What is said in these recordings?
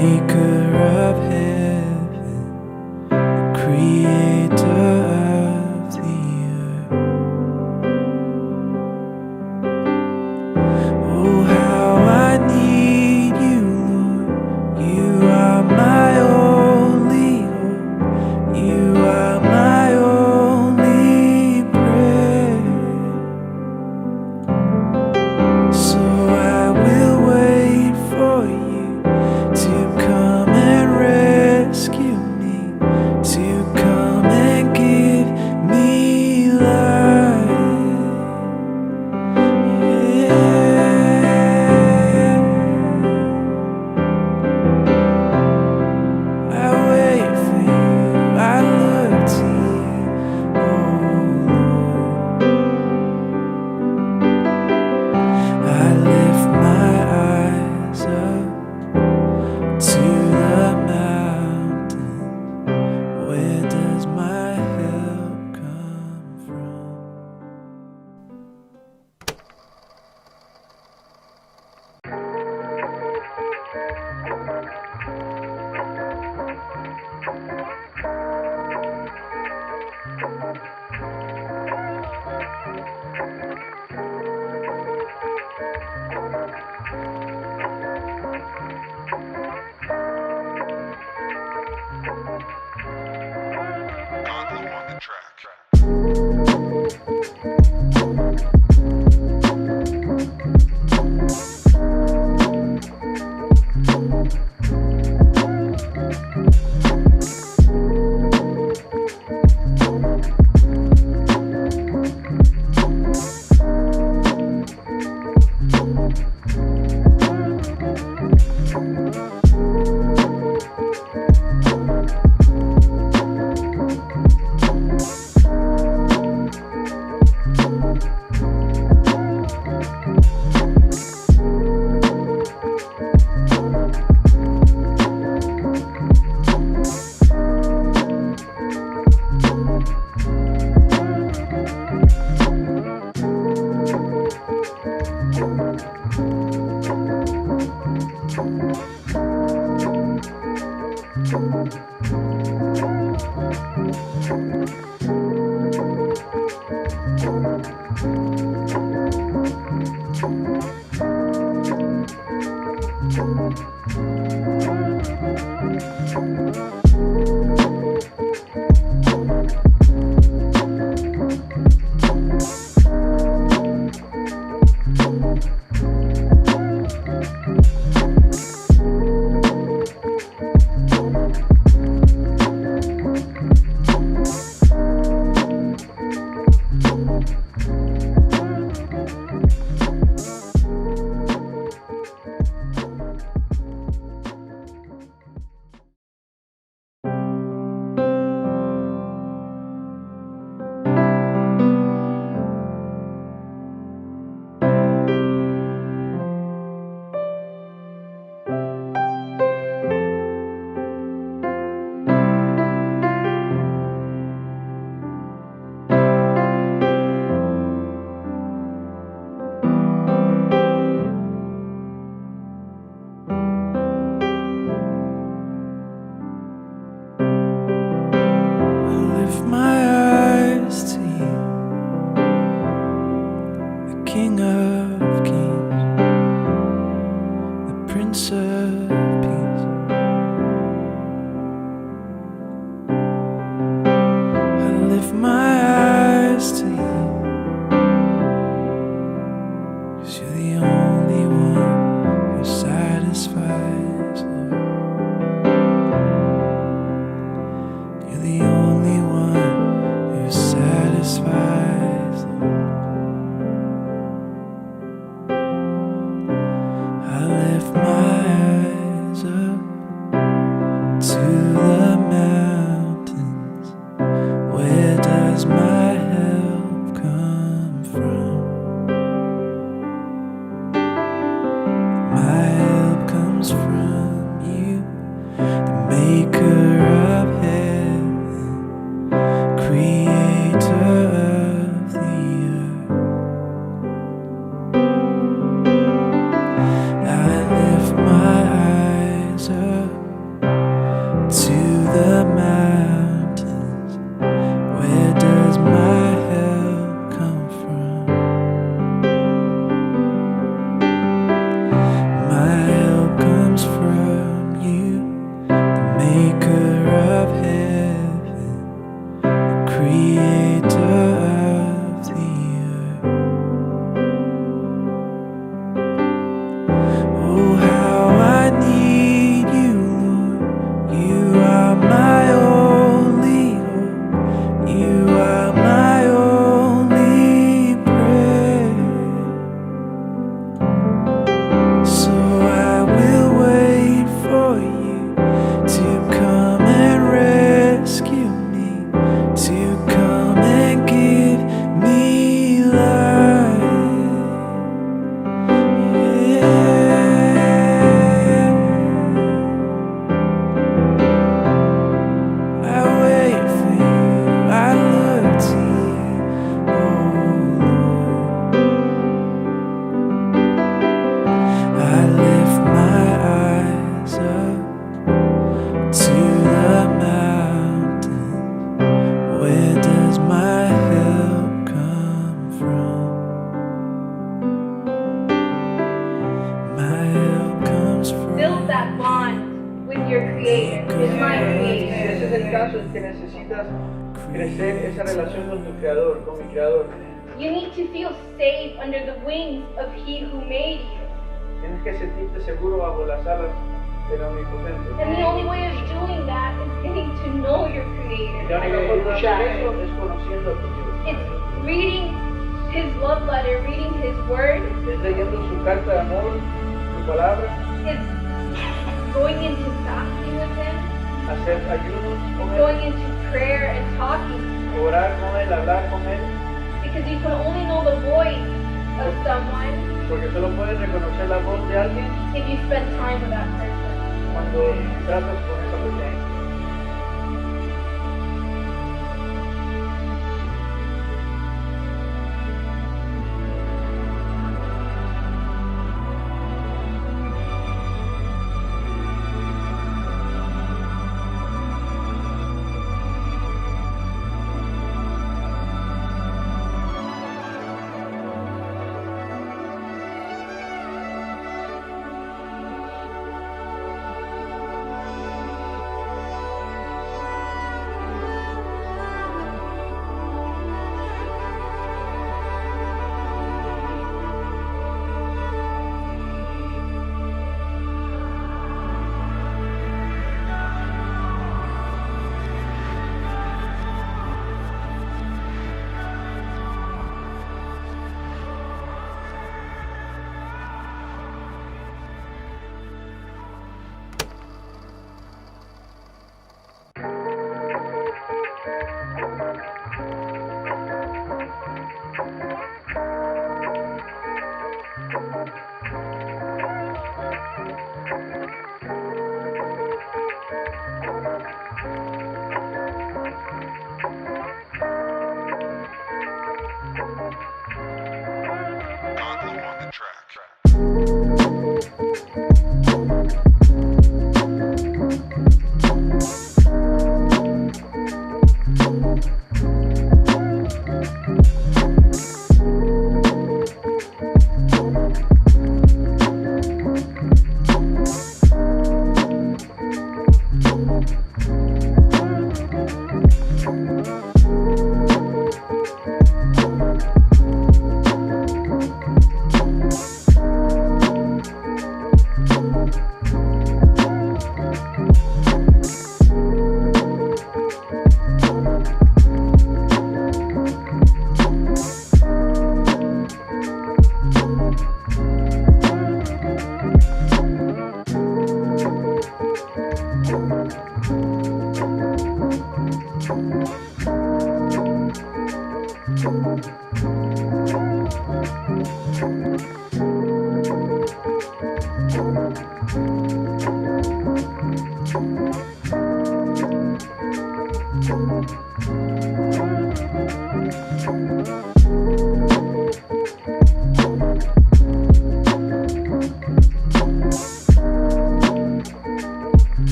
maker of heaven, the creator of the earth. Oh, how I need you, Lord. You are my only hope. You are my only prayer. So I will wait for you to come and rescue me, to come and give me life. I wait for you, I look to you, oh Lord. I lift my eyes up to the mountain. Where does my help come from? Gonzo on the track. your creator, is my Si creator. ese es el caso, es que necesitas crecer esa relación con tu creador, con mi creador. You need to feel safe under the wings of He who made you. Tienes que sentirte seguro bajo las alas del Omnipotente. And the only way of doing that is getting to know your Y la creator. única forma de hacer eso es conociendo a tu Dios. It's reading His love letter, reading His word. Es leyendo su carta de amor, su palabra, It's going into fasting with Him, hacer ayunos con going Él, into prayer and talking. orar con Él, hablar con Él, Because you can only know the voice of someone porque solo puedes reconocer la voz de alguien if you spend time with that person. cuando tratas con esa persona.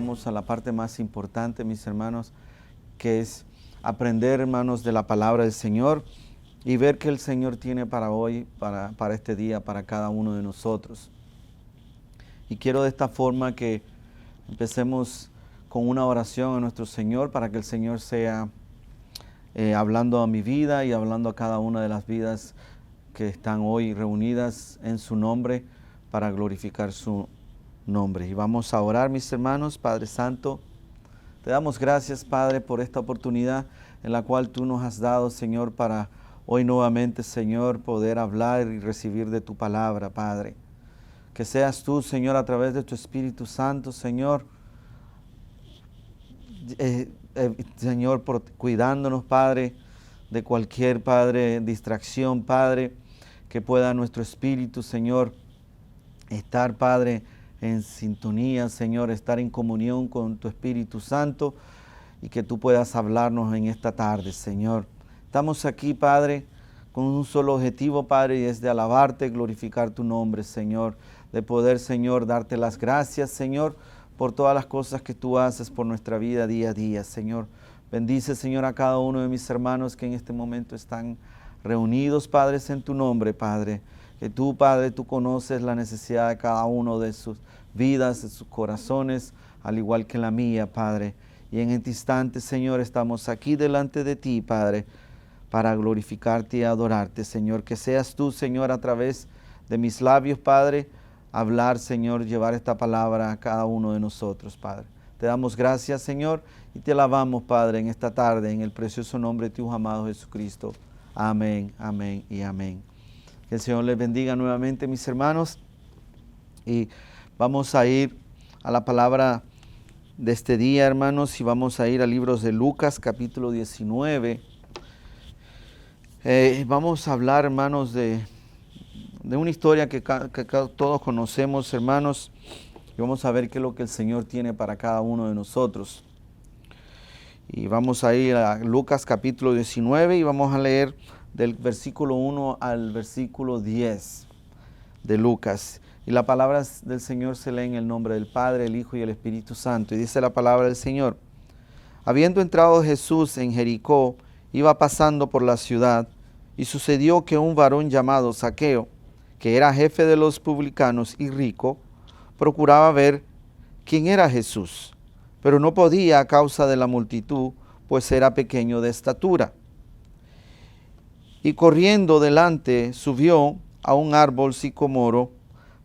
llegamos a la parte más importante, mis hermanos, que es aprender, hermanos, de la palabra del Señor y ver qué el Señor tiene para hoy, para este día, para cada uno de nosotros. Y quiero de esta forma que empecemos con una oración a nuestro Señor para que el Señor sea hablando a mi vida y hablando a cada una de las vidas que están hoy reunidas en su nombre para glorificar su nombre. Y vamos a orar, mis hermanos. Padre Santo, te damos gracias, Padre, por esta oportunidad en la cual tú nos has dado, Señor, para hoy nuevamente, Señor, poder hablar y recibir de tu palabra, Padre. Que seas tú, Señor, a través de tu Espíritu Santo, Señor, Señor, cuidándonos, Padre, de cualquier, Padre, distracción, Padre, que pueda nuestro espíritu, Señor, estar, Padre, en sintonía, Señor, estar en comunión con tu Espíritu Santo y que tú puedas hablarnos en esta tarde, Señor. Estamos aquí, Padre, con un solo objetivo, Padre, y es de alabarte, glorificar tu nombre, Señor, de poder, Señor, darte las gracias, Señor, por todas las cosas que tú haces por nuestra vida día a día, Señor. Bendice, Señor, a cada uno de mis hermanos que en este momento están reunidos, Padre, en tu nombre, Padre. Que tú, Padre, tú conoces la necesidad de cada uno de sus vidas, de sus corazones, al igual que la mía, Padre. Y en este instante, Señor, estamos aquí delante de ti, Padre, para glorificarte y adorarte, Señor. Que seas tú, Señor, a través de mis labios, Padre, hablar, Señor, llevar esta palabra a cada uno de nosotros, Padre. Te damos gracias, Señor, y te alabamos, Padre, en esta tarde, en el precioso nombre de tu amado Jesucristo. Amén, amén y amén. Que el Señor les bendiga nuevamente, mis hermanos. Y vamos a ir a la palabra de este día, hermanos, y vamos a ir al libro de Lucas, capítulo 19. Vamos a hablar, hermanos, de una historia que todos conocemos, hermanos, y vamos a ver qué es lo que el Señor tiene para cada uno de nosotros. Y vamos a ir a Lucas capítulo 19 y vamos a leer del versículo 1 al versículo 10 de Lucas. Y la palabra del Señor se lee en el nombre del Padre, el Hijo y el Espíritu Santo. Y dice la palabra del Señor: habiendo entrado Jesús en Jericó, iba pasando por la ciudad, y sucedió que un varón llamado Zaqueo, que era jefe de los publicanos y rico, procuraba ver quién era Jesús, pero no podía a causa de la multitud, pues era pequeño de estatura. Y corriendo delante, subió a un árbol sicomoro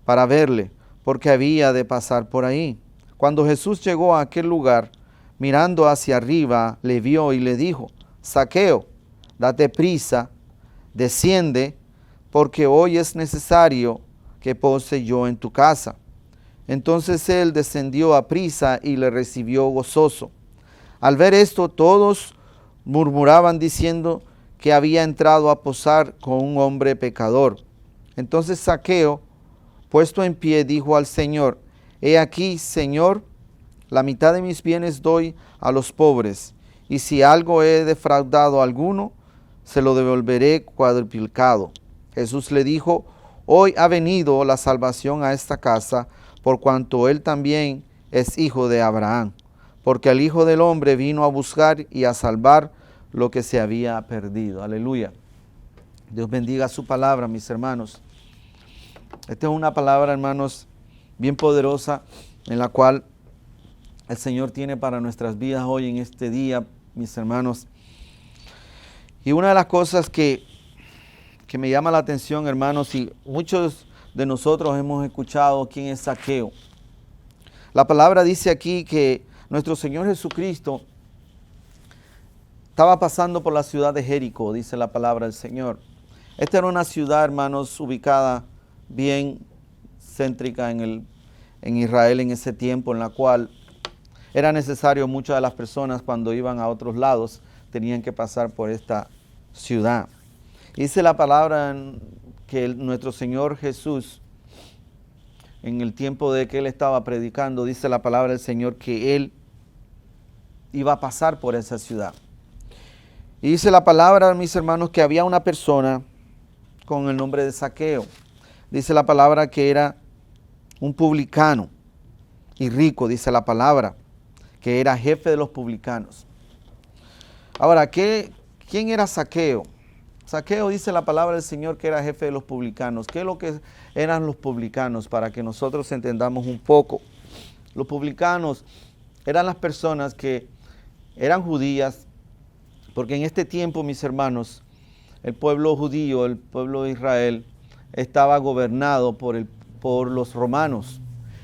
para verle, porque había de pasar por ahí. Cuando Jesús llegó a aquel lugar, mirando hacia arriba, le vio y le dijo: Zaqueo, date prisa, desciende, porque hoy es necesario que pose yo en tu casa. Entonces él descendió a prisa y le recibió gozoso. Al ver esto, todos murmuraban diciendo que había entrado a posar con un hombre pecador. Entonces Zaqueo, puesto en pie, dijo al Señor: he aquí, Señor, la mitad de mis bienes doy a los pobres, y si algo he defraudado a alguno, se lo devolveré cuadruplicado. Jesús le dijo: hoy ha venido la salvación a esta casa, por cuanto él también es hijo de Abraham, porque el Hijo del Hombre vino a buscar y a salvar lo que se había perdido. Aleluya. Dios bendiga su palabra, mis hermanos. Esta es una palabra, hermanos, bien poderosa, en la cual el Señor tiene para nuestras vidas hoy en este día, mis hermanos. Y una de las cosas que me llama la atención, hermanos, y muchos de nosotros hemos escuchado quién es Zaqueo. La palabra dice aquí que nuestro Señor Jesucristo estaba pasando por la ciudad de Jericó, dice la palabra del Señor. Esta era una ciudad, hermanos, ubicada bien céntrica en Israel en ese tiempo, en la cual era necesario, muchas de las personas cuando iban a otros lados tenían que pasar por esta ciudad. Dice la palabra que nuestro Señor Jesús, en el tiempo de que Él estaba predicando, dice la palabra del Señor que Él iba a pasar por esa ciudad. Y dice la palabra, mis hermanos, que había una persona con el nombre de Zaqueo. Dice la palabra que era un publicano y rico, dice la palabra. que era jefe de los publicanos. Ahora, ¿quién era Zaqueo? Zaqueo, dice la palabra del Señor, que era jefe de los publicanos. ¿Qué es lo que eran los publicanos? Para que nosotros entendamos un poco. Los publicanos eran las personas que eran judías, porque en este tiempo, mis hermanos, el pueblo judío, el pueblo de Israel, estaba gobernado por los romanos.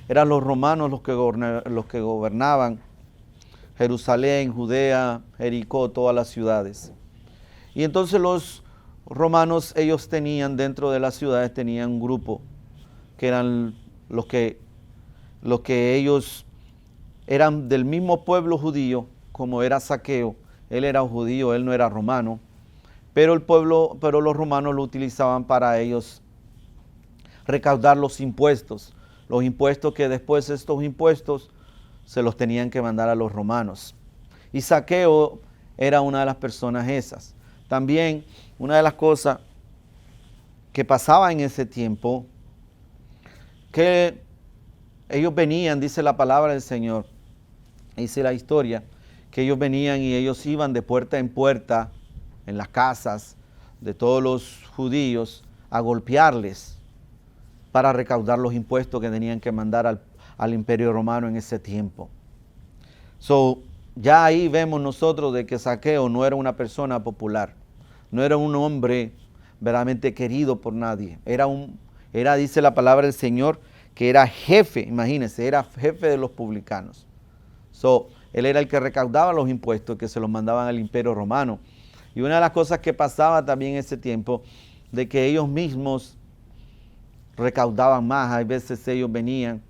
Eran los romanos los que gobernaban Jerusalén, Judea, Jericó, todas las ciudades. Y entonces los romanos, ellos tenían dentro de las ciudades, tenían un grupo que eran los que ellos eran del mismo pueblo judío, como era Zaqueo. Él era judío, él no era romano, pero los romanos lo utilizaban para ellos recaudar los impuestos que después estos impuestos se los tenían que mandar a los romanos. Y Zaqueo era una de las personas esas. También una de las cosas que pasaba en ese tiempo, que ellos venían, dice la palabra del Señor, dice la historia, que ellos venían y ellos iban de puerta en puerta en las casas de todos los judíos a golpearles para recaudar los impuestos que tenían que mandar al imperio romano en ese tiempo. Ya ahí vemos nosotros de que Zaqueo no era una persona popular, no era un hombre verdaderamente querido por nadie. Era, dice la palabra del Señor, que era jefe, imagínense, era jefe de los publicanos. Él era el que recaudaba los impuestos que se los mandaban al imperio romano. Y una de las cosas que pasaba también en ese tiempo, de que ellos mismos recaudaban más. Hay veces ellos venían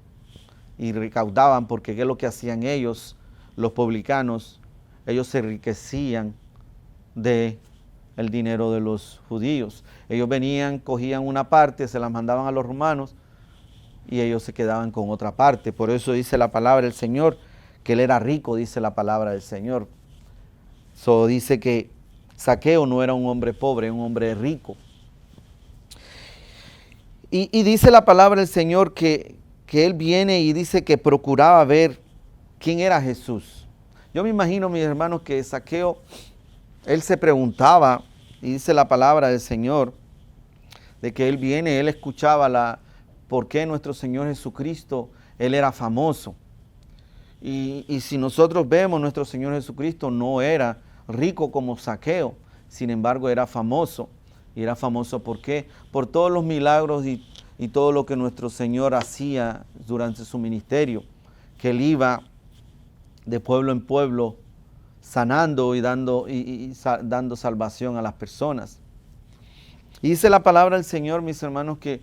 y recaudaban, porque ¿qué es lo que hacían ellos? Los publicanos, ellos se enriquecían de el dinero de los judíos. Ellos venían, cogían una parte, se la mandaban a los romanos y ellos se quedaban con otra parte. Por eso dice la palabra del Señor, que él era rico, dice la palabra del Señor. Dice que Zaqueo no era un hombre pobre, un hombre rico. Y dice la palabra del Señor que él viene y dice que procuraba ver quién era Jesús. Yo me imagino, mis hermanos, que Zaqueo, él se preguntaba, y dice la palabra del Señor, de que él viene, él escuchaba por qué nuestro Señor Jesucristo, él era famoso. Y si nosotros vemos, nuestro Señor Jesucristo no era rico como Zaqueo, sin embargo era famoso. Y era famoso ¿por qué? Por todos los milagros y todo lo que nuestro Señor hacía durante su ministerio, que él iba de pueblo en pueblo sanando y dando salvación a las personas. Y dice la palabra del Señor, mis hermanos, que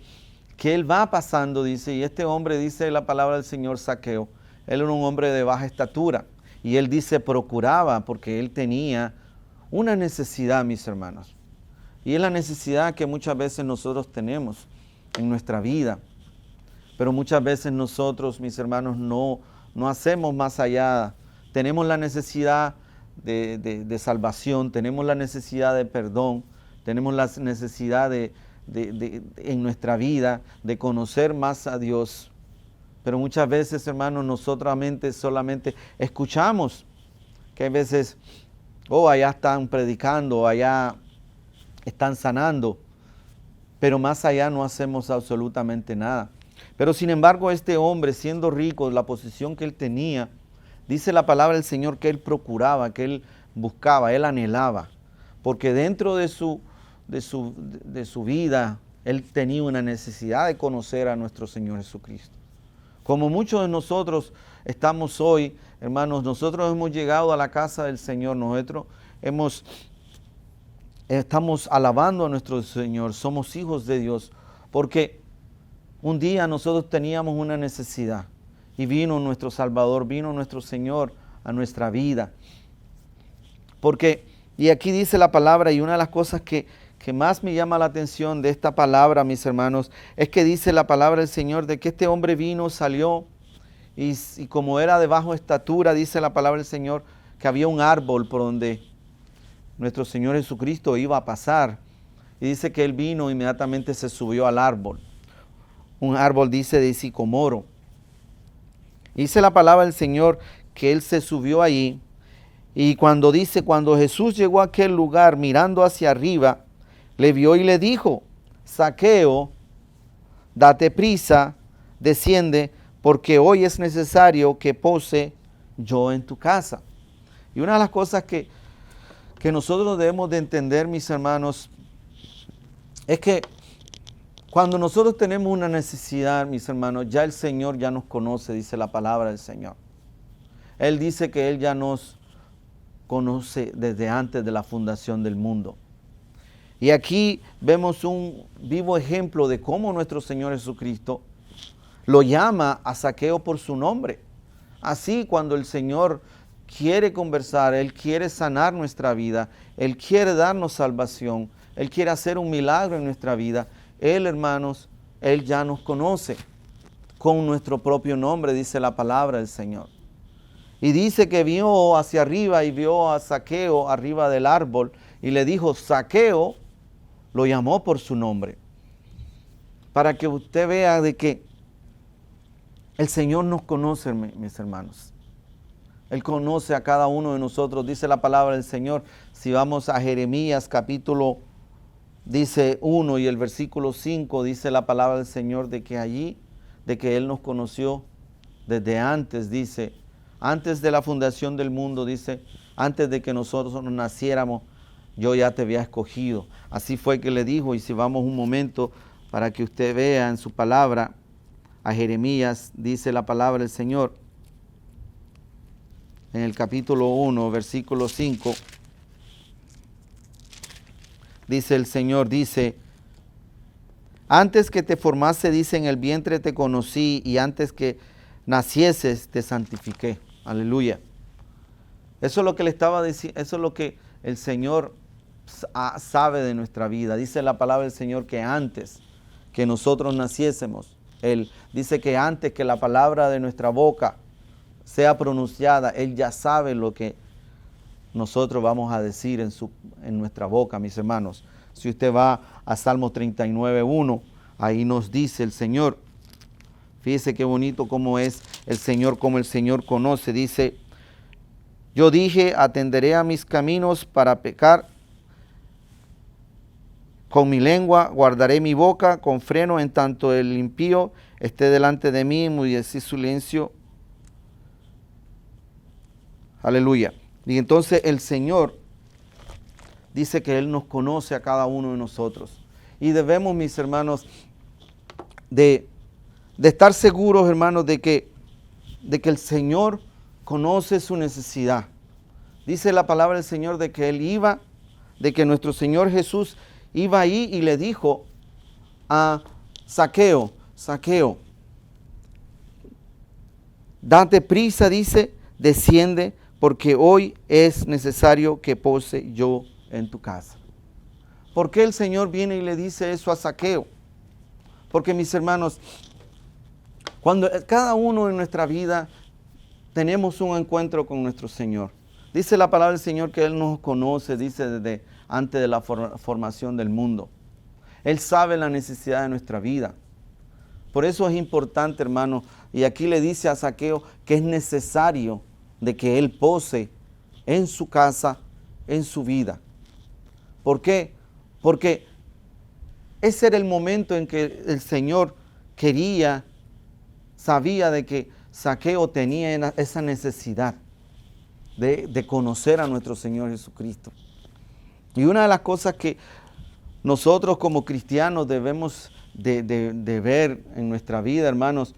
él va pasando, dice, y este hombre, dice la palabra del Señor, Zaqueo, él era un hombre de baja estatura, y él dice procuraba, porque él tenía una necesidad, mis hermanos. Y es la necesidad que muchas veces nosotros tenemos en nuestra vida. Pero muchas veces nosotros, mis hermanos, no hacemos más allá. Tenemos la necesidad de salvación, tenemos la necesidad de perdón, tenemos la necesidad en nuestra vida de conocer más a Dios. Pero muchas veces, hermanos, nosotros solamente escuchamos que a veces, allá están predicando, allá están sanando, pero más allá no hacemos absolutamente nada. Pero sin embargo, este hombre, siendo rico, la posición que él tenía, dice la palabra del Señor que él procuraba, que él buscaba, él anhelaba, porque dentro de su vida, él tenía una necesidad de conocer a nuestro Señor Jesucristo. Como muchos de nosotros estamos hoy, hermanos, nosotros hemos llegado a la casa del Señor, nosotros estamos alabando a nuestro Señor, somos hijos de Dios, porque un día nosotros teníamos una necesidad y vino nuestro Salvador, vino nuestro Señor a nuestra vida. Y aquí dice la palabra, y una de las cosas que más me llama la atención de esta palabra, mis hermanos, es que dice la palabra del Señor de que este hombre vino, salió, y como era de baja estatura, dice la palabra del Señor, que había un árbol por donde nuestro Señor Jesucristo iba a pasar. Y dice que él vino, inmediatamente se subió al árbol. Un árbol, dice, de sicomoro. Dice la palabra del Señor que él se subió allí. Y cuando dice, cuando Jesús llegó a aquel lugar mirando hacia arriba, le vio y le dijo, Zaqueo, date prisa, desciende, porque hoy es necesario que pose yo en tu casa. Y una de las cosas que nosotros debemos de entender, mis hermanos, es que cuando nosotros tenemos una necesidad, mis hermanos, ya el Señor ya nos conoce, dice la palabra del Señor. Él dice que Él ya nos conoce desde antes de la fundación del mundo. Y aquí vemos un vivo ejemplo de cómo nuestro Señor Jesucristo lo llama a Zaqueo por su nombre. Así, cuando el Señor quiere conversar, Él quiere sanar nuestra vida, Él quiere darnos salvación, Él quiere hacer un milagro en nuestra vida, Él, hermanos, Él ya nos conoce con nuestro propio nombre, dice la palabra del Señor. Y dice que vio hacia arriba y vio a Zaqueo arriba del árbol y le dijo, Zaqueo, lo llamó por su nombre. Para que usted vea de que el Señor nos conoce, mis hermanos. Él conoce a cada uno de nosotros, dice la palabra del Señor. Si vamos a Jeremías capítulo, dice 1 y el versículo 5, dice la palabra del Señor de que allí, de que Él nos conoció desde antes, dice, antes de la fundación del mundo, dice, antes de que nosotros naciéramos, yo ya te había escogido. Así fue que le dijo, y si vamos un momento para que usted vea en su palabra, a Jeremías, dice la palabra del Señor, en el capítulo 1, versículo 5, dice el Señor, dice, antes que te formase, dice, en el vientre te conocí, y antes que nacieses te santifiqué. Aleluya. Eso es lo que le estaba diciendo, eso es lo que el Señor sabe de nuestra vida. Dice la palabra del Señor que antes que nosotros naciésemos, Él dice que antes que la palabra de nuestra boca sea pronunciada, Él ya sabe lo que nosotros vamos a decir en nuestra boca, mis hermanos. Si usted va a Salmo 39:1, ahí nos dice el Señor, fíjese qué bonito cómo es el Señor, cómo el Señor conoce. Dice, yo dije, atenderé a mis caminos para pecar. Con mi lengua guardaré mi boca, con freno en tanto el impío esté delante de mí, muy decir silencio. Aleluya. Y entonces el Señor dice que Él nos conoce a cada uno de nosotros. Y debemos, mis hermanos, de estar seguros, hermanos, de que el Señor conoce su necesidad. Dice la palabra del Señor de que Él iba, de que nuestro Señor Jesús iba ahí y le dijo a Zaqueo, Zaqueo, date prisa, dice, desciende, porque hoy es necesario que pose yo en tu casa. ¿Por qué el Señor viene y le dice eso a Zaqueo? Porque, mis hermanos, cuando cada uno en nuestra vida tenemos un encuentro con nuestro Señor. Dice la palabra del Señor que Él nos conoce, dice desde antes de la formación del mundo. Él sabe la necesidad de nuestra vida. Por eso es importante, hermano, y aquí le dice a Zaqueo que es necesario de que Él pose en su casa, en su vida. ¿Por qué? Porque ese era el momento en que el Señor sabía de que Zaqueo tenía esa necesidad de conocer a nuestro Señor Jesucristo. Y una de las cosas que nosotros como cristianos debemos de ver en nuestra vida, hermanos,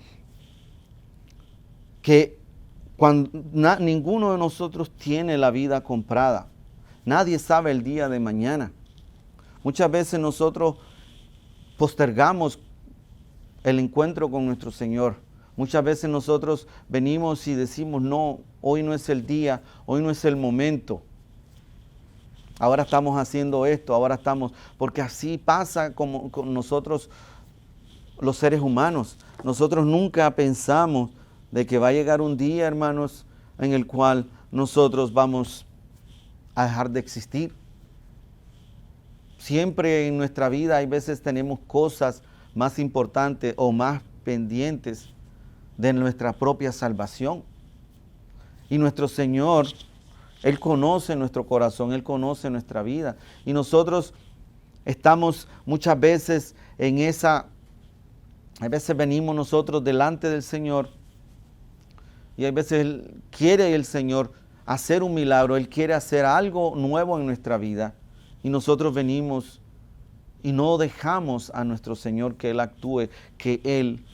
que ninguno de nosotros tiene la vida comprada. Nadie sabe el día de mañana. Muchas veces nosotros postergamos el encuentro con nuestro Señor. Muchas veces nosotros venimos y decimos, no, hoy no es el día, hoy no es el momento. Ahora estamos haciendo esto, porque así pasa con nosotros los seres humanos. Nosotros nunca pensamos de que va a llegar un día, hermanos, en el cual nosotros vamos a dejar de existir. Siempre en nuestra vida hay veces tenemos cosas más importantes o más pendientes de nuestra propia salvación. Y nuestro Señor, Él conoce nuestro corazón, Él conoce nuestra vida. Y nosotros estamos muchas veces en esa, a veces venimos nosotros delante del Señor y a veces quiere el Señor hacer un milagro, Él quiere hacer algo nuevo en nuestra vida. Y nosotros venimos y no dejamos a nuestro Señor que Él actúe, que Él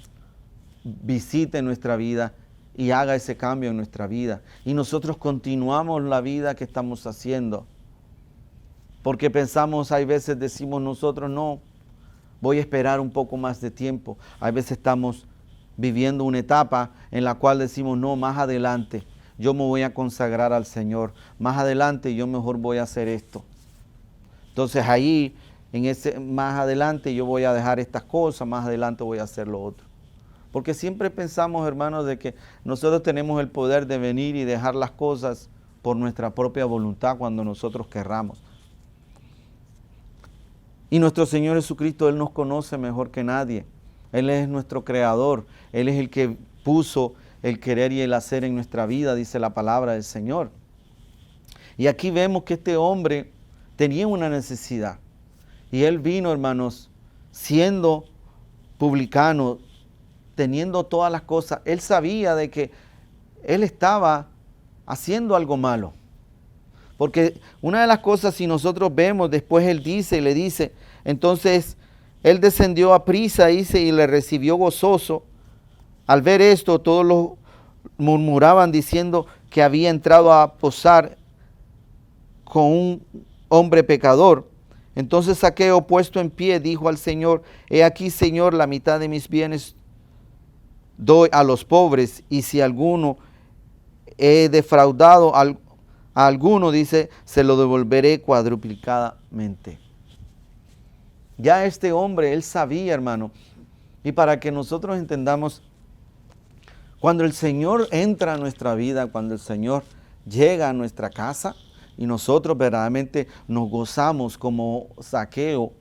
visite nuestra vida y haga ese cambio en nuestra vida. Y nosotros continuamos la vida que estamos haciendo. Porque pensamos, hay veces decimos nosotros, no, voy a esperar un poco más de tiempo. Hay veces estamos viviendo una etapa en la cual decimos, no, más adelante yo me voy a consagrar al Señor. Más adelante yo mejor voy a hacer esto. Entonces ahí, en ese más adelante yo voy a dejar estas cosas, más adelante voy a hacer lo otro. Porque siempre pensamos, hermanos, de que nosotros tenemos el poder de venir y dejar las cosas por nuestra propia voluntad cuando nosotros querramos. Y nuestro Señor Jesucristo, Él nos conoce mejor que nadie. Él es nuestro creador. Él es el que puso el querer y el hacer en nuestra vida, dice la palabra del Señor. Y aquí vemos que este hombre tenía una necesidad. Y él vino, hermanos, siendo publicano, teniendo todas las cosas. Él sabía de que él estaba haciendo algo malo. Porque una de las cosas, si nosotros vemos, después él dice, le dice, entonces él descendió a prisa, dice, y le recibió gozoso. Al ver esto, todos los murmuraban diciendo que había entrado a posar con un hombre pecador. Entonces Zaqueo, puesto en pie, dijo al Señor, he aquí, Señor, la mitad de mis bienes doy a los pobres, y si alguno he defraudado a alguno, dice, se lo devolveré cuadruplicadamente. Ya este hombre, él sabía, hermano, y para que nosotros entendamos, cuando el Señor entra a nuestra vida, cuando el Señor llega a nuestra casa, y nosotros verdaderamente nos gozamos como Zaqueo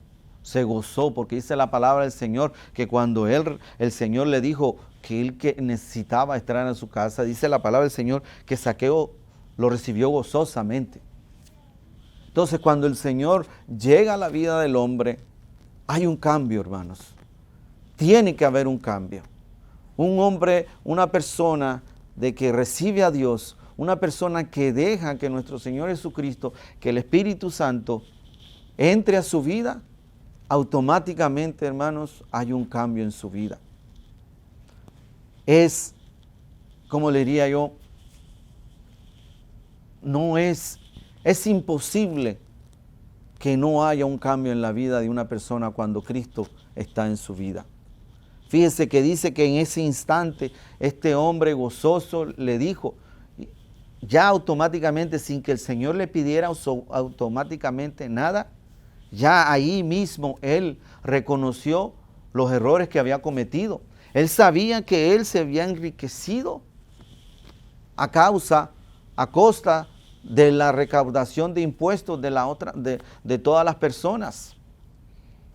se gozó, porque dice la palabra del Señor que cuando el Señor le dijo que él que necesitaba estar en su casa, dice la palabra del Señor que Zaqueo lo recibió gozosamente. Entonces, cuando el Señor llega a la vida del hombre, hay un cambio, hermanos. Tiene que haber un cambio. Un hombre, una persona de que recibe a Dios, una persona que deja que nuestro Señor Jesucristo, que el Espíritu Santo entre a su vida, automáticamente, hermanos, hay un cambio en su vida. Es, como le diría yo, es imposible que no haya un cambio en la vida de una persona cuando Cristo está en su vida. Fíjese que dice que en ese instante este hombre gozoso le dijo, ya automáticamente, sin que el Señor le pidiera automáticamente nada, ya ahí mismo él reconoció los errores que había cometido. Él sabía que él se había enriquecido a costa de la recaudación de impuestos de todas las personas.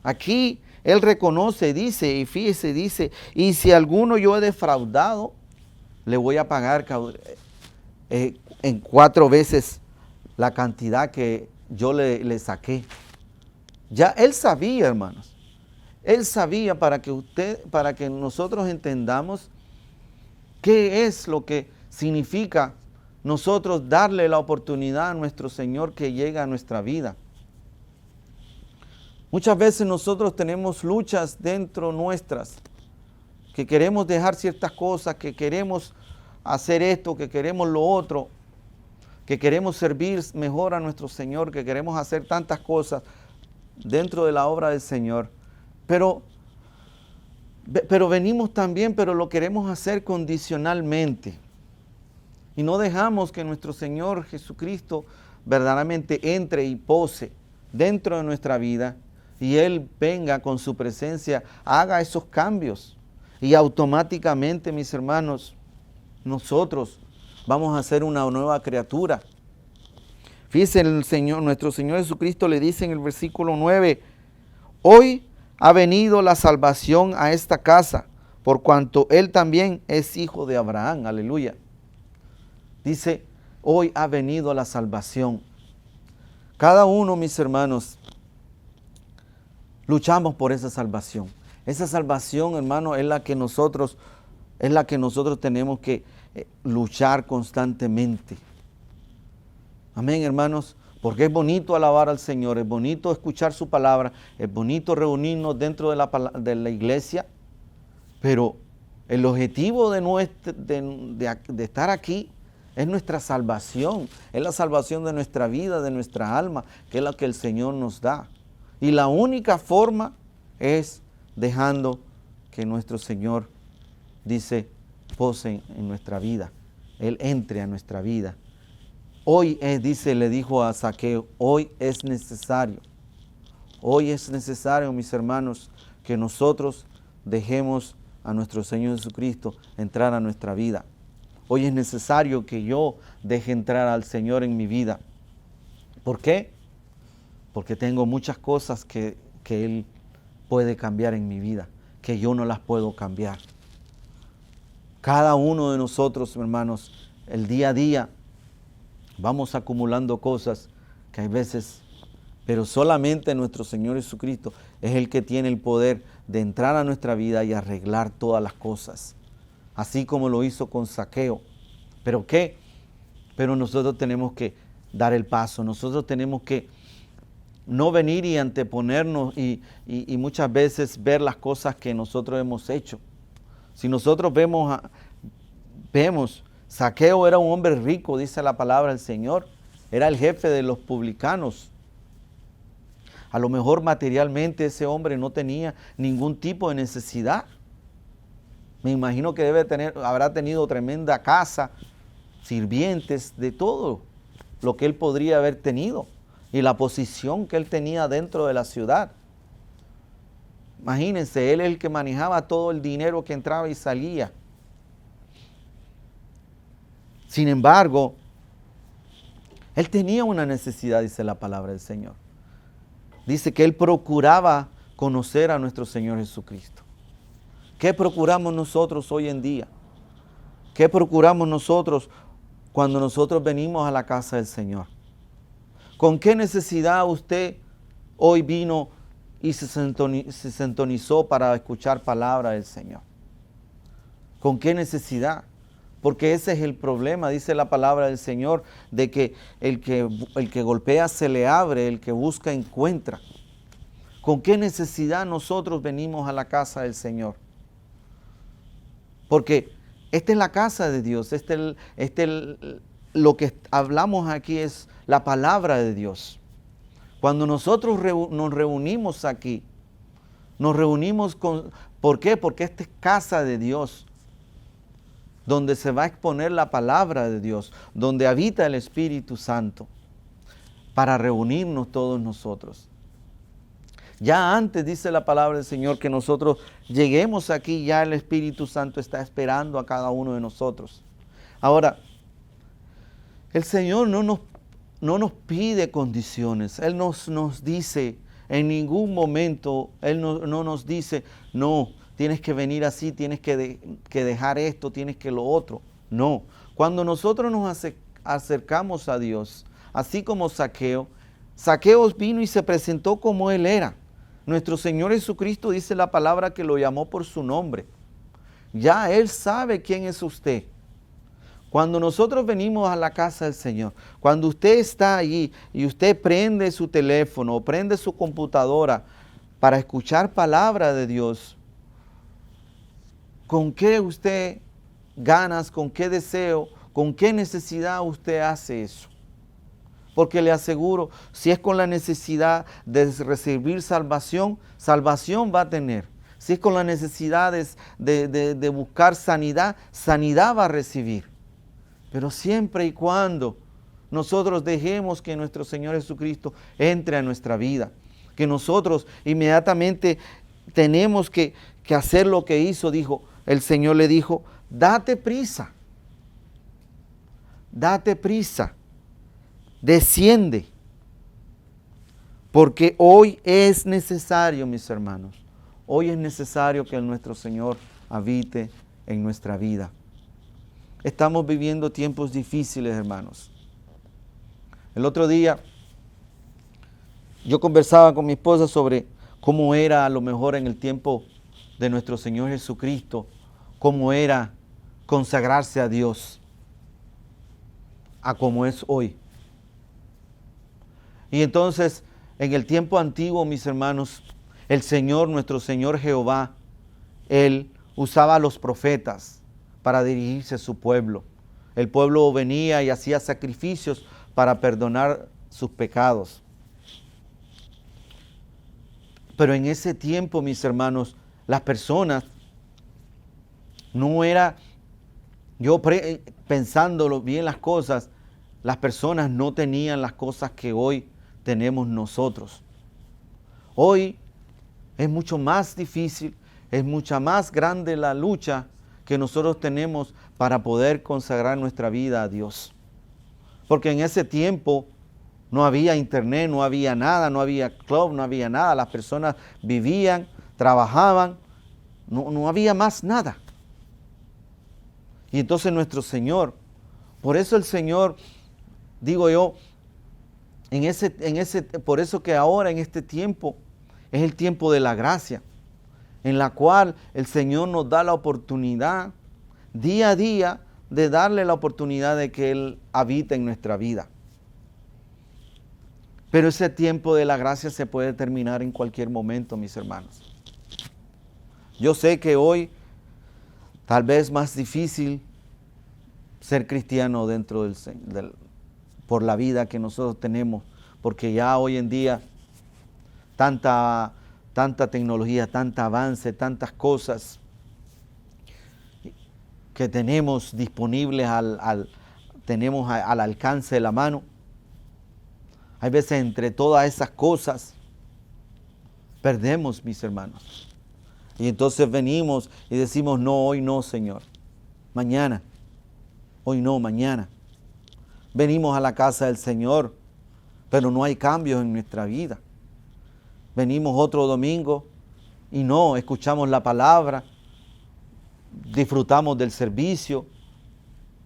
Aquí él reconoce, dice, y fíjese, dice, y si alguno yo he defraudado, le voy a pagar en 4 veces la cantidad que yo le saqué. Ya él sabía, hermanos. Él sabía para que nosotros entendamos qué es lo que significa nosotros darle la oportunidad a nuestro Señor que llega a nuestra vida. Muchas veces nosotros tenemos luchas dentro nuestras, que queremos dejar ciertas cosas, que queremos hacer esto, que queremos lo otro, que queremos servir mejor a nuestro Señor, que queremos hacer tantas cosas dentro de la obra del Señor. Pero venimos también, pero lo queremos hacer condicionalmente. Y no dejamos que nuestro Señor Jesucristo verdaderamente entre y pose dentro de nuestra vida y Él venga con su presencia, haga esos cambios. Y automáticamente, mis hermanos, nosotros vamos a ser una nueva criatura. Fíjense, nuestro Señor Jesucristo le dice en el versículo 9, hoy ha venido la salvación a esta casa, por cuanto Él también es hijo de Abraham. Aleluya. Dice, hoy ha venido la salvación. Cada uno, mis hermanos, luchamos por esa salvación. Esa salvación, hermano, es la que nosotros tenemos que luchar constantemente. Amén, hermanos, porque es bonito alabar al Señor, es bonito escuchar su palabra, es bonito reunirnos dentro de la iglesia, pero el objetivo de estar aquí es nuestra salvación, es la salvación de nuestra vida, de nuestra alma, que es la que el Señor nos da. Y la única forma es dejando que nuestro Señor, dice, pose en nuestra vida, Él entre a nuestra vida. Hoy dice, le dijo a Zaqueo, hoy es necesario, mis hermanos, que nosotros dejemos a nuestro Señor Jesucristo entrar a nuestra vida. Hoy es necesario que yo deje entrar al Señor en mi vida. ¿Por qué? Porque tengo muchas cosas que Él puede cambiar en mi vida, que yo no las puedo cambiar. Cada uno de nosotros, hermanos, el día a día, vamos acumulando cosas que hay veces, pero solamente nuestro Señor Jesucristo es el que tiene el poder de entrar a nuestra vida y arreglar todas las cosas. Así como lo hizo con Zaqueo. ¿Pero qué? Pero nosotros tenemos que dar el paso. Nosotros tenemos que no venir y anteponernos y muchas veces ver las cosas que nosotros hemos hecho. Si nosotros vemos, Zaqueo era un hombre rico, dice la palabra del Señor. Era el jefe de los publicanos. A lo mejor materialmente ese hombre no tenía ningún tipo de necesidad. Me imagino que habrá tenido tremenda casa, sirvientes, de todo lo que él podría haber tenido y la posición que él tenía dentro de la ciudad. Imagínense, él es el que manejaba todo el dinero que entraba y salía. Sin embargo, él tenía una necesidad, dice la palabra del Señor. Dice que él procuraba conocer a nuestro Señor Jesucristo. ¿Qué procuramos nosotros hoy en día? ¿Qué procuramos nosotros cuando nosotros venimos a la casa del Señor? ¿Con qué necesidad usted hoy vino y se sintonizó para escuchar palabra del Señor? ¿Con qué necesidad? Porque ese es el problema, dice la palabra del Señor, de que el que golpea se le abre, el que busca encuentra. ¿Con qué necesidad nosotros venimos a la casa del Señor? Porque esta es la casa de Dios, lo que hablamos aquí es la palabra de Dios. Cuando nosotros nos reunimos aquí, ¿por qué? Porque esta es casa de Dios, donde se va a exponer la palabra de Dios, donde habita el Espíritu Santo, para reunirnos todos nosotros. Ya antes dice la palabra del Señor que nosotros lleguemos aquí, ya el Espíritu Santo está esperando a cada uno de nosotros. Ahora, el Señor no nos pide condiciones. Él nos dice, en ningún momento, Él no nos dice, no, tienes que venir así, tienes que dejar esto, tienes que lo otro. No, cuando nosotros nos acercamos a Dios, así como Zaqueo vino y se presentó como Él era. Nuestro Señor Jesucristo dice la palabra que lo llamó por su nombre. Ya Él sabe quién es usted. Cuando nosotros venimos a la casa del Señor, cuando usted está allí y usted prende su teléfono o prende su computadora para escuchar palabra de Dios, ¿con qué usted ganas, con qué deseo, con qué necesidad usted hace eso? Porque le aseguro, si es con la necesidad de recibir salvación, salvación va a tener. Si es con la necesidad de buscar sanidad, sanidad va a recibir. Pero siempre y cuando nosotros dejemos que nuestro Señor Jesucristo entre a nuestra vida, que nosotros inmediatamente tenemos que hacer lo que hizo, el Señor le dijo, date prisa, desciende, porque hoy es necesario, mis hermanos, hoy es necesario que nuestro Señor habite en nuestra vida. estamos viviendo tiempos difíciles, hermanos. El otro día yo conversaba con mi esposa sobre cómo era a lo mejor en el tiempo de nuestro Señor Jesucristo, cómo era consagrarse a Dios, a como es hoy. Y entonces, en el tiempo antiguo, mis hermanos, el Señor, nuestro Señor Jehová, Él usaba a los profetas para dirigirse a su pueblo. El pueblo venía y hacía sacrificios para perdonar sus pecados. Pero en ese tiempo, mis hermanos, las personas no era, pensándolo bien las cosas, las personas no tenían las cosas que hoy tenemos nosotros. Hoy es mucho más difícil, es mucha más grande la lucha que nosotros tenemos para poder consagrar nuestra vida a Dios. Porque en ese tiempo no había internet, no había nada, no había club, no había nada. Las personas vivían, trabajaban, no había más nada. Y entonces nuestro Señor, por eso el Señor, digo yo, por eso que ahora en este tiempo es el tiempo de la gracia, en la cual el Señor nos da la oportunidad día a día de darle la oportunidad de que Él habite en nuestra vida. Pero ese tiempo de la gracia se puede terminar en cualquier momento, mis hermanos. Yo sé que hoy tal vez es más difícil ser cristiano dentro por la vida que nosotros tenemos, porque ya hoy en día tanta tecnología, tanto avance, tantas cosas que tenemos disponibles tenemos al alcance de la mano. Hay veces entre todas esas cosas perdemos, mis hermanos. Y entonces venimos y decimos, no, hoy no, Señor. Mañana. Hoy no, mañana. Venimos a la casa del Señor, pero no hay cambios en nuestra vida. Venimos otro domingo y no, escuchamos la palabra, disfrutamos del servicio,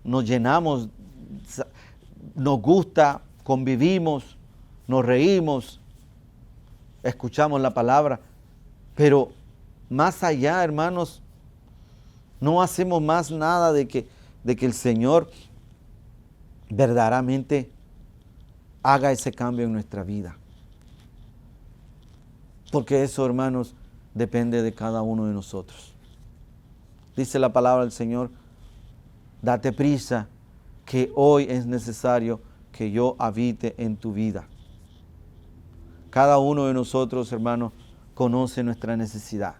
nos llenamos, nos gusta, convivimos, nos reímos, escuchamos la palabra, pero más allá, hermanos, no hacemos más nada de que el Señor verdaderamente haga ese cambio en nuestra vida. Porque eso, hermanos, depende de cada uno de nosotros. Dice la palabra del Señor, date prisa, que hoy es necesario que yo habite en tu vida. Cada uno de nosotros, hermanos, conoce nuestra necesidad.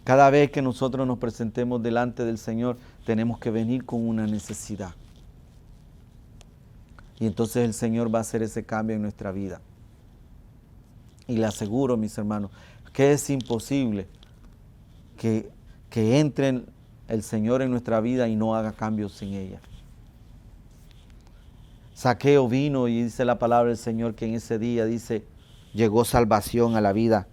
Cada vez que nosotros nos presentemos delante del Señor, tenemos que venir con una necesidad. Y entonces el Señor va a hacer ese cambio en nuestra vida. Y le aseguro, mis hermanos, que es imposible que entre el Señor en nuestra vida y no haga cambios en ella. Zaqueo vino y dice la palabra del Señor que en ese día, dice, llegó salvación a la vida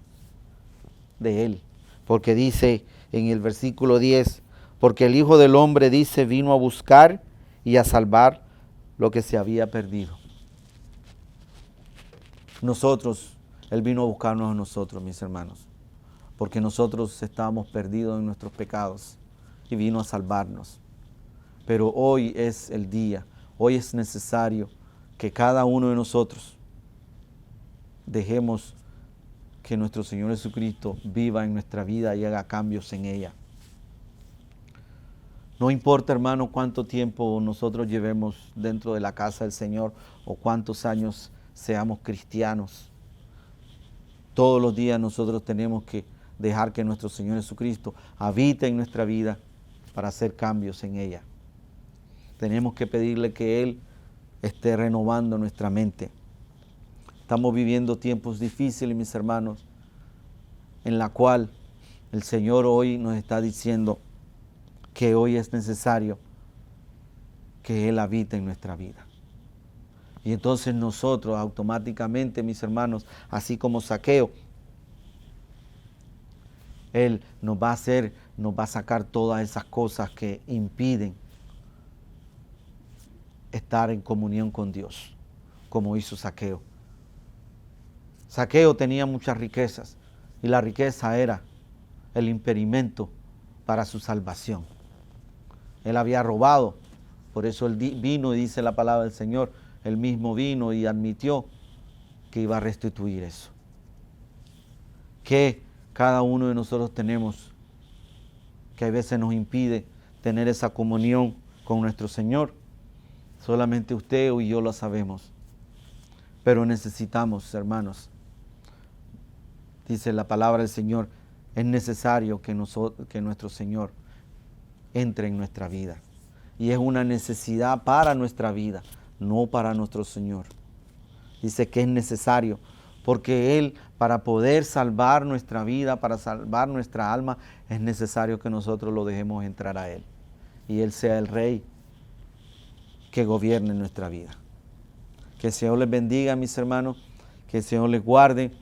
de él. Porque dice en el versículo 10, porque el Hijo del Hombre, dice, vino a buscar y a salvar lo que se había perdido. Él vino a buscarnos a nosotros, mis hermanos, porque nosotros estábamos perdidos en nuestros pecados y vino a salvarnos. Pero hoy es el día, hoy es necesario que cada uno de nosotros dejemos que nuestro Señor Jesucristo viva en nuestra vida y haga cambios en ella. No importa, hermano, cuánto tiempo nosotros llevemos dentro de la casa del Señor o cuántos años seamos cristianos. Todos los días nosotros tenemos que dejar que nuestro Señor Jesucristo habite en nuestra vida para hacer cambios en ella. Tenemos que pedirle que Él esté renovando nuestra mente. Estamos viviendo tiempos difíciles, mis hermanos, en la cual el Señor hoy nos está diciendo que hoy es necesario que Él habite en nuestra vida. Y entonces nosotros automáticamente, mis hermanos, así como Zaqueo, Él nos va a sacar todas esas cosas que impiden estar en comunión con Dios, como hizo Zaqueo. Zaqueo tenía muchas riquezas y la riqueza era el impedimento para su salvación. Él había robado, por eso él vino y dice la palabra del Señor, él mismo vino y admitió que iba a restituir eso. Que cada uno de nosotros tenemos, que a veces nos impide tener esa comunión con nuestro Señor. Solamente usted y yo lo sabemos. Pero necesitamos, hermanos, dice la palabra del Señor, es necesario que nuestro Señor entre en nuestra vida. Y es una necesidad para nuestra vida, no para nuestro Señor. Dice que es necesario, porque Él, para poder salvar nuestra vida, para salvar nuestra alma, es necesario que nosotros lo dejemos entrar a Él. Y Él sea el Rey que gobierne nuestra vida. Que el Señor les bendiga, mis hermanos, que el Señor les guarde,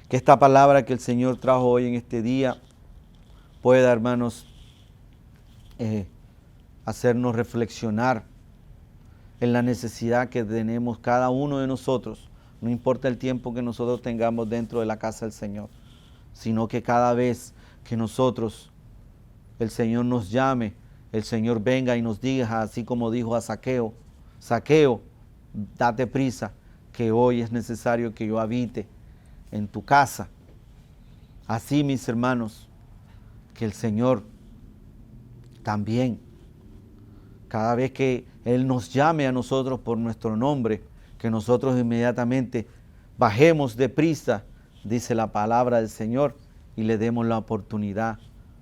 que esta palabra que el Señor trajo hoy en este día pueda, hermanos, hacernos reflexionar en la necesidad que tenemos cada uno de nosotros, no importa el tiempo que nosotros tengamos dentro de la casa del Señor, sino que cada vez que nosotros, el Señor nos llame, el Señor venga y nos diga, así como dijo a Zaqueo, Zaqueo, date prisa, que hoy es necesario que yo habite en tu casa. Así, mis hermanos, que el Señor también, cada vez que Él nos llame a nosotros por nuestro nombre, que nosotros inmediatamente bajemos de prisa, dice la palabra del Señor, y le demos la oportunidad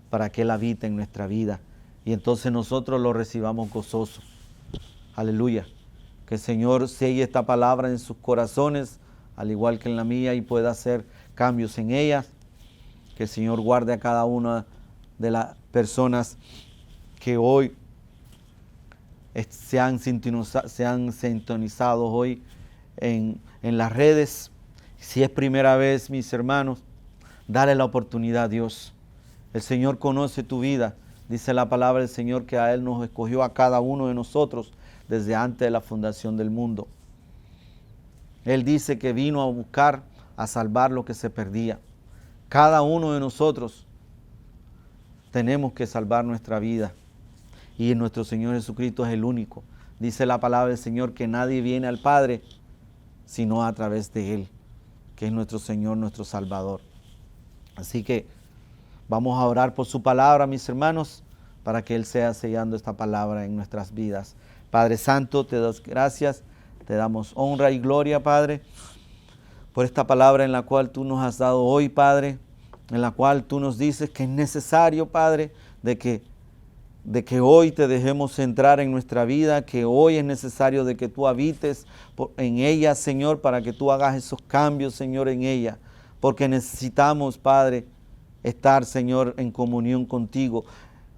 para que Él habite en nuestra vida. Y entonces nosotros lo recibamos gozosos. Aleluya. Que el Señor selle esta palabra en sus corazones, al igual que en la mía, y pueda hacer cambios en ellas. Que el Señor guarde a cada una de las personas que hoy se han sintonizado hoy en las redes. Si es primera vez, mis hermanos, dale la oportunidad a Dios. El Señor conoce tu vida. Dice la palabra del Señor que a Él nos escogió a cada uno de nosotros desde antes de la fundación del mundo. Él dice que vino a buscar, a salvar lo que se perdía. Cada uno de nosotros tenemos que salvar nuestra vida. Y nuestro Señor Jesucristo es el único. Dice la palabra del Señor que nadie viene al Padre sino a través de Él, que es nuestro Señor, nuestro Salvador. Así que vamos a orar por su palabra, mis hermanos, para que Él sea sellando esta palabra en nuestras vidas. Padre Santo, te das gracias, te damos honra y gloria, Padre, por esta palabra en la cual tú nos has dado hoy, Padre, en la cual tú nos dices que es necesario, Padre, de que hoy te dejemos entrar en nuestra vida, que hoy es necesario de que tú habites en ella, Señor, para que tú hagas esos cambios, Señor, en ella, porque necesitamos, Padre, estar, Señor, en comunión contigo.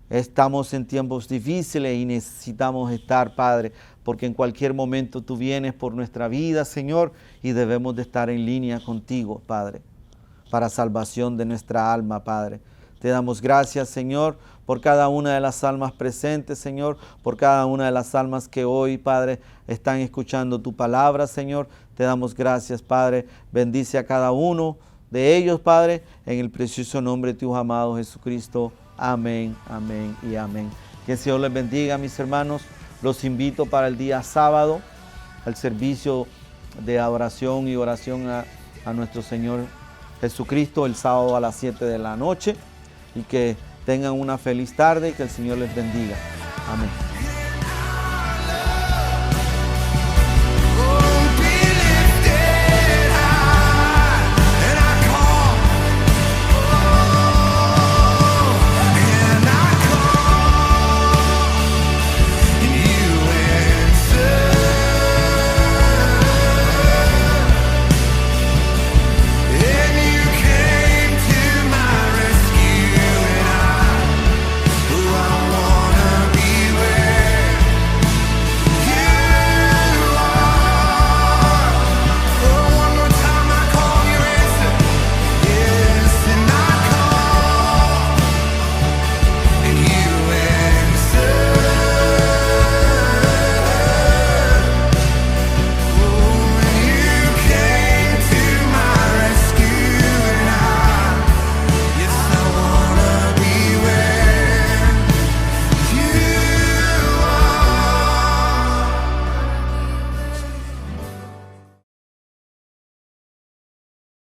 Estamos en tiempos difíciles y necesitamos estar, Padre, porque en cualquier momento tú vienes por nuestra vida, Señor, y debemos de estar en línea contigo, Padre, para salvación de nuestra alma, Padre. Te damos gracias, Señor, por cada una de las almas presentes, Señor, por cada una de las almas que hoy, Padre, están escuchando tu palabra, Señor. Te damos gracias, Padre. Bendice a cada uno de ellos, Padre, en el precioso nombre de tu amado Jesucristo. Amén, amén y amén. Que el Señor les bendiga, mis hermanos. Los invito para el día sábado al servicio de adoración y oración a nuestro Señor Jesucristo, el sábado a las 7 de la noche. Y que tengan una feliz tarde y que el Señor les bendiga. Amén.